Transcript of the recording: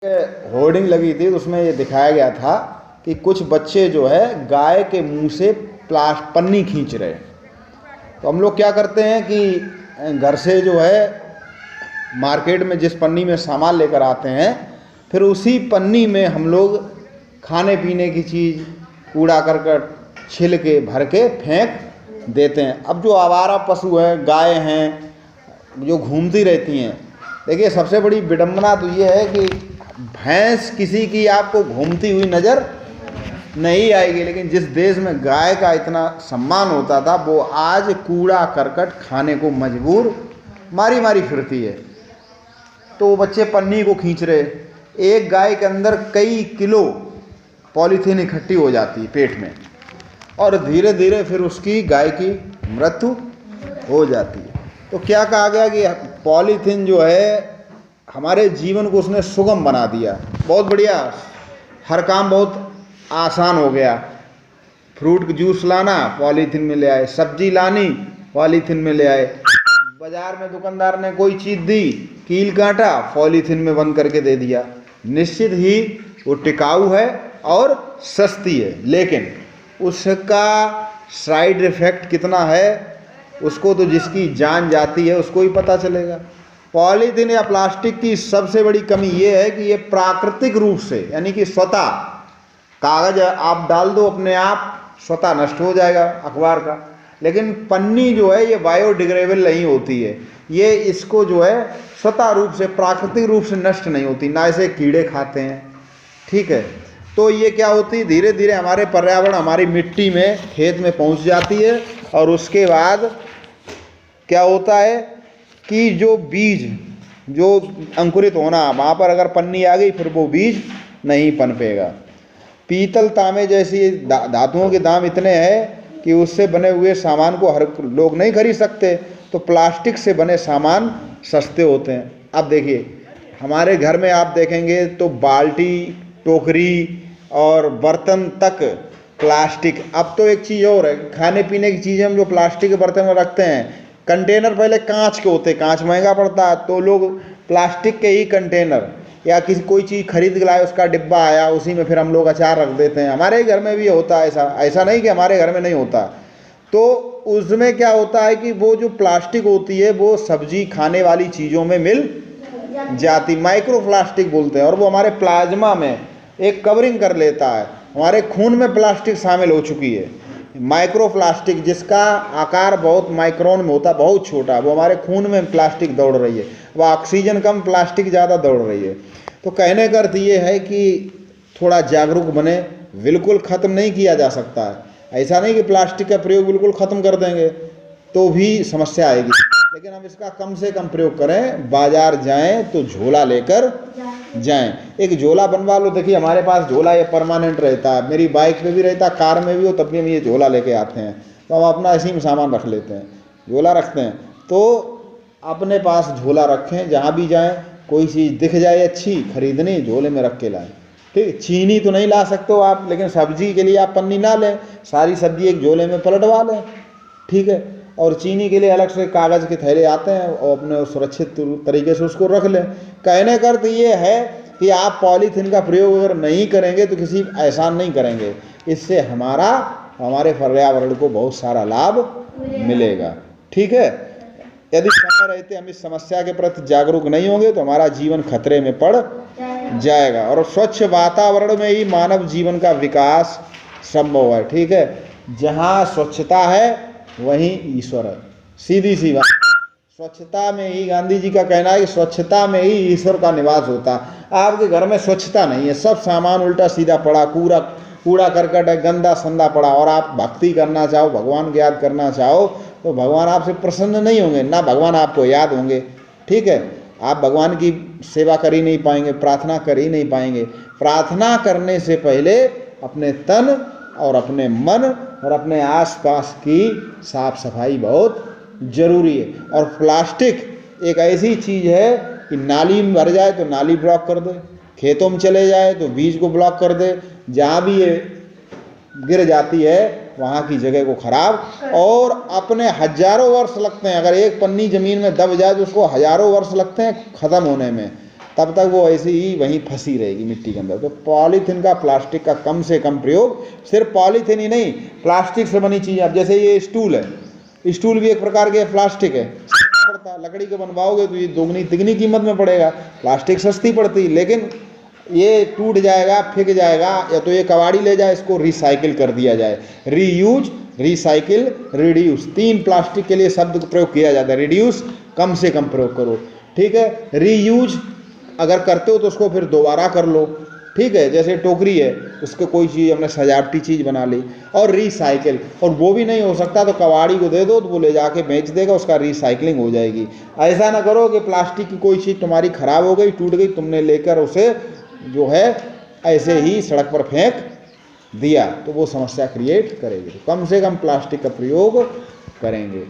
Hoarding लगी थी तो उसमें ये दिखाया गया था कि कुछ बच्चे जो है गाय के मुंह से पन्नी खींच रहे हैं। तो हम लोग क्या करते हैं कि घर से जो है मार्केट में जिस पन्नी में सामान लेकर आते हैं फिर उसी पन्नी में हम लोग खाने पीने की चीज़ कूड़ा करकट छिल के भर के फेंक देते हैं। अब जो आवारा पशु हैं, गाय हैं जो घूमती रहती हैं, देखिए सबसे बड़ी विडंबना तो ये है कि भैंस किसी की आपको घूमती हुई नज़र नहीं आएगी, लेकिन जिस देश में गाय का इतना सम्मान होता था वो आज कूड़ा करकट खाने को मजबूर मारी मारी फिरती है। तो वो बच्चे पन्नी को खींच रहे, एक गाय के अंदर कई किलो पॉलीथीन इकट्ठी हो जाती है पेट में और धीरे धीरे फिर उसकी गाय की मृत्यु हो जाती है। तो क्या कहा गया कि पॉलीथीन जो है हमारे जीवन को उसने सुगम बना दिया, बहुत बढ़िया, हर काम बहुत आसान हो गया। फ्रूट का जूस लाना पॉलीथीन में ले आए, सब्जी लानी पॉलीथीन में ले आए, बाजार में दुकानदार ने कोई चीज़ दी, कील काटा पॉलीथीन में बंद करके दे दिया। निश्चित ही वो टिकाऊ है और सस्ती है, लेकिन उसका साइड इफ़ेक्ट कितना है उसको तो जिसकी जान जाती है उसको ही पता चलेगा। पॉलीथीन या प्लास्टिक की सबसे बड़ी कमी ये है कि ये प्राकृतिक रूप से यानी कि स्वतः कागज़ आप डाल दो अपने आप स्वतः नष्ट हो जाएगा अखबार का, लेकिन पन्नी जो है ये बायोडिग्रेडेबल नहीं होती है, ये इसको जो है स्वतः रूप से प्राकृतिक रूप से नष्ट नहीं होती, ना इसे कीड़े खाते हैं। ठीक है, तो ये क्या होती है धीरे धीरे हमारे पर्यावरण हमारी मिट्टी में खेत में पहुंच जाती है और उसके बाद क्या होता है कि जो बीज जो अंकुरित होना वहाँ पर अगर पन्नी आ गई फिर वो बीज नहीं पनपेगा। पीतल तांबे जैसी धातुओं के दाम इतने हैं कि उससे बने हुए सामान को हर लोग नहीं खरीद सकते, तो प्लास्टिक से बने सामान सस्ते होते हैं। अब देखिए हमारे घर में आप देखेंगे तो बाल्टी टोकरी और बर्तन तक प्लास्टिक। अब तो एक चीज़ और है, खाने पीने की चीज़ें हम जो प्लास्टिक के बर्तन में रखते हैं, कंटेनर पहले कांच के होते, कांच महंगा पड़ता है तो लोग प्लास्टिक के ही कंटेनर या किसी कोई चीज़ खरीद के लाए उसका डिब्बा आया उसी में फिर हम लोग अचार रख देते हैं। हमारे घर में भी होता है ऐसा नहीं कि हमारे घर में नहीं होता। तो उसमें क्या होता है कि वो जो प्लास्टिक होती है वो सब्जी खाने वाली चीज़ों में मिल जाती, माइक्रो प्लास्टिक बोलते हैं, और वो हमारे प्लाज्मा में एक कवरिंग कर लेता है। हमारे खून में प्लास्टिक शामिल हो चुकी है, माइक्रो प्लास्टिक जिसका आकार बहुत माइक्रोन में होता है, बहुत छोटा, वो हमारे खून में प्लास्टिक दौड़ रही है, वह ऑक्सीजन कम प्लास्टिक ज़्यादा दौड़ रही है। तो कहने का अर्थ ये है कि थोड़ा जागरूक बने, बिल्कुल ख़त्म नहीं किया जा सकता है। ऐसा नहीं कि प्लास्टिक का प्रयोग बिल्कुल ख़त्म कर देंगे तो भी समस्या आएगी, लेकिन हम इसका कम से कम प्रयोग करें। बाज़ार जाएं तो झोला लेकर जाएं, एक झोला बनवा लो। देखिए हमारे पास झोला ये परमानेंट रहता है, मेरी बाइक पे भी रहता है, कार में भी हो, तब भी हम ये झोला लेके आते हैं, तो हम अपना इसी में सामान रख लेते हैं, झोला रखते हैं। तो अपने पास झोला रखें, जहाँ भी जाएं कोई चीज़ दिख जाए अच्छी खरीदनी झोले में रख के लाएं। ठीक, चीनी तो नहीं ला सकते हो आप, लेकिन सब्जी के लिए आप पन्नी ना लें, सारी सब्जी एक झोले में पलटवा लें। ठीक है, और चीनी के लिए अलग से कागज़ के थैले आते हैं और अपने सुरक्षित तरीके से उसको रख लें। कहने का अर्थ ये है कि आप पॉलीथीन का प्रयोग अगर नहीं करेंगे तो किसी एहसान नहीं करेंगे, इससे हमारे पर्यावरण को बहुत सारा लाभ मिलेगा। ठीक है, यदि समय रहते हम इस समस्या के प्रति जागरूक नहीं होंगे तो हमारा जीवन खतरे में पड़ जाएगा, और स्वच्छ वातावरण में ही मानव जीवन का विकास संभव है। ठीक है, जहाँ स्वच्छता है वहीं ईश्वर है, सीधी सी बात। स्वच्छता में ही, गांधी जी का कहना है कि स्वच्छता में ही ईश्वर का निवास होता है। आपके घर में स्वच्छता नहीं है, सब सामान उल्टा सीधा पड़ा, कूड़ा करकट है, गंदा संदा पड़ा, और आप भक्ति करना चाहो, भगवान को याद करना चाहो तो भगवान आपसे प्रसन्न नहीं होंगे, ना भगवान आपको याद होंगे। ठीक है, आप भगवान की सेवा कर ही नहीं पाएंगे, प्रार्थना कर ही नहीं पाएंगे। प्रार्थना करने से पहले अपने तन और अपने मन और अपने आसपास की साफ सफाई बहुत ज़रूरी है। और प्लास्टिक एक ऐसी चीज़ है कि नाली में भर जाए तो नाली ब्लॉक कर दे, खेतों में चले जाए तो बीज को ब्लॉक कर दे, जहाँ भी ये गिर जाती है वहाँ की जगह को खराब, और अपने हजारों वर्ष लगते हैं। अगर एक पन्नी ज़मीन में दब जाए तो उसको हजारों वर्ष लगते हैं ख़त्म होने में। तब तक वो ऐसे ही वहीं फंसी रहेगी मिट्टी के अंदर। तो पॉलीथीन का, प्लास्टिक का कम से कम प्रयोग, सिर्फ पॉलीथीन ही नहीं, प्लास्टिक से बनी चीज़। अब जैसे ये स्टूल है, स्टूल भी एक प्रकार के प्लास्टिक है, पड़ता, लकड़ी के बनवाओगे तो ये दोगुनी तिगनी कीमत में पड़ेगा, प्लास्टिक सस्ती पड़ती, लेकिन ये टूट जाएगा, फेंक जाएगा, या तो ये कबाड़ी ले जाए, इसको रिसाइकिल कर दिया जाए। रीयूज, रिसाइकिल, रिड्यूस, 3 प्लास्टिक के लिए शब्द प्रयोग किया जाता है। रिड्यूस कम से कम प्रयोग करो, ठीक है। रीयूज अगर करते हो तो उसको फिर दोबारा कर लो, ठीक है। जैसे टोकरी है, उसको कोई चीज़ हमने सजावटी चीज़ बना ली। और रिसाइकिल, और वो भी नहीं हो सकता तो कबाड़ी को दे दो, तो वो ले जाके बेच देगा, उसका रिसाइकलिंग हो जाएगी। ऐसा ना करो कि प्लास्टिक की कोई चीज़ तुम्हारी खराब हो गई, टूट गई, तुमने लेकर उसे जो है ऐसे ही सड़क पर फेंक दिया, तो वो समस्या क्रिएट करेगी। तो कम से कम प्लास्टिक का प्रयोग करेंगे।